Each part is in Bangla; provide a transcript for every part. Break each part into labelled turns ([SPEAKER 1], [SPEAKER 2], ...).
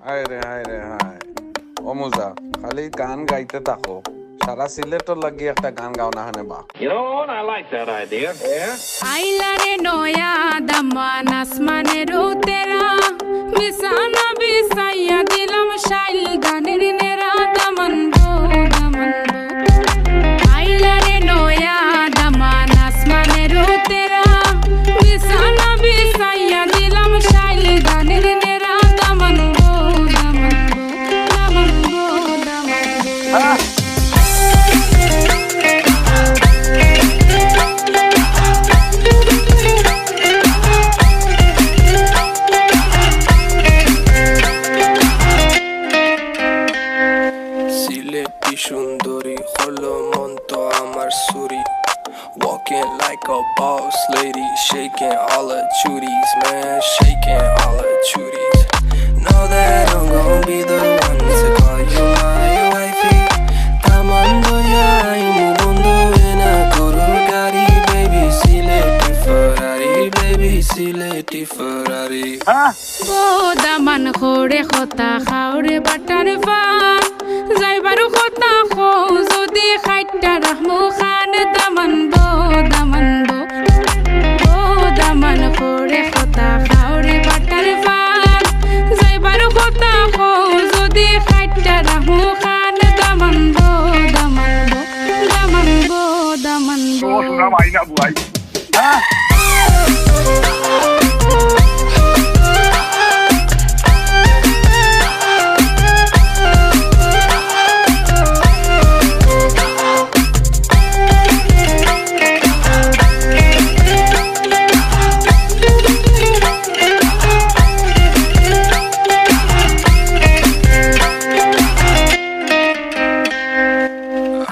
[SPEAKER 1] হায় রে হায় রে হায় অমুজা খালি গান গাইতে থাকো সারা সিলেটর লাগি একটা গান গাও না হানে বা
[SPEAKER 2] You know what? I like that idea. Yeah.
[SPEAKER 3] আইলারে নয়া দামান আসমানের উতেরা বিছানা বিছাইয়া দিলাম শাইল গানের নেরা দামান গো দামান গো আইলারে নয়া দামান আসমানের উতেরা বিছানা বিছাইয়া দিলাম শাইল গানের নেরা দামান গো দামান গো দামান গো দামান গো
[SPEAKER 4] সিলেটি সুন্দরী হলো মন তো আমার সুরি Walking like a boss lady, shaking all her chuties, man, shaking all her chuties. Know that I'm gon' be the one to call you my wifey. Tamando ya imu bondo ena koro gari, baby Sileti Ferrari, baby Sileti Ferrari.
[SPEAKER 3] O Daman খোরে খতা খাওরে butter fun যাইবারু খতা খো যদি খাইটা রাহমু খান দামান বো দামান বো ও দামান খোরে খতা খাওরে বাটার ফান যাইবারু খতা খো যদি খাইটা রাহমু খান দামান বো দামান বো দামান বো দামান বো
[SPEAKER 5] শোনা মাইনা বুয়াই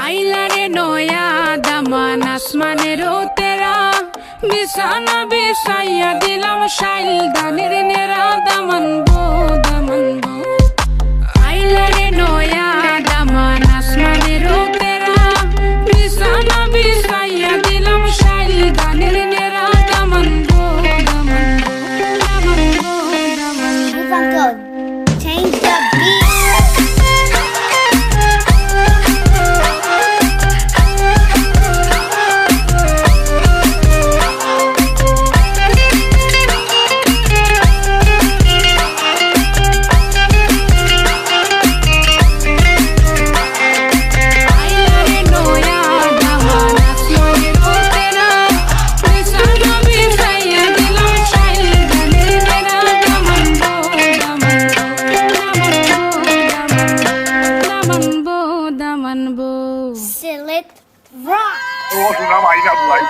[SPEAKER 3] আইলারে নয়া দামান আসমানের তেরা বিছানা বিছাইয়া দিলাম শাইল গানের নেরা দামান গো দামান গো আইলারে নয়া দামান আসমানের তেরা বিছানা বিছাইয়া দিলাম শাইল গানের নেরা দামান গো দামান গো দামান গো দামান গো
[SPEAKER 6] Funko, change the beat.
[SPEAKER 3] আইলারে নয়া দামান আসমানের তেরা বিছানা বিছাইয়া দিলাম শাইল গানের নেরা দামান গো দামান গো দামান গো
[SPEAKER 6] Silit rock.
[SPEAKER 5] শোনা মাইনা বুয়াই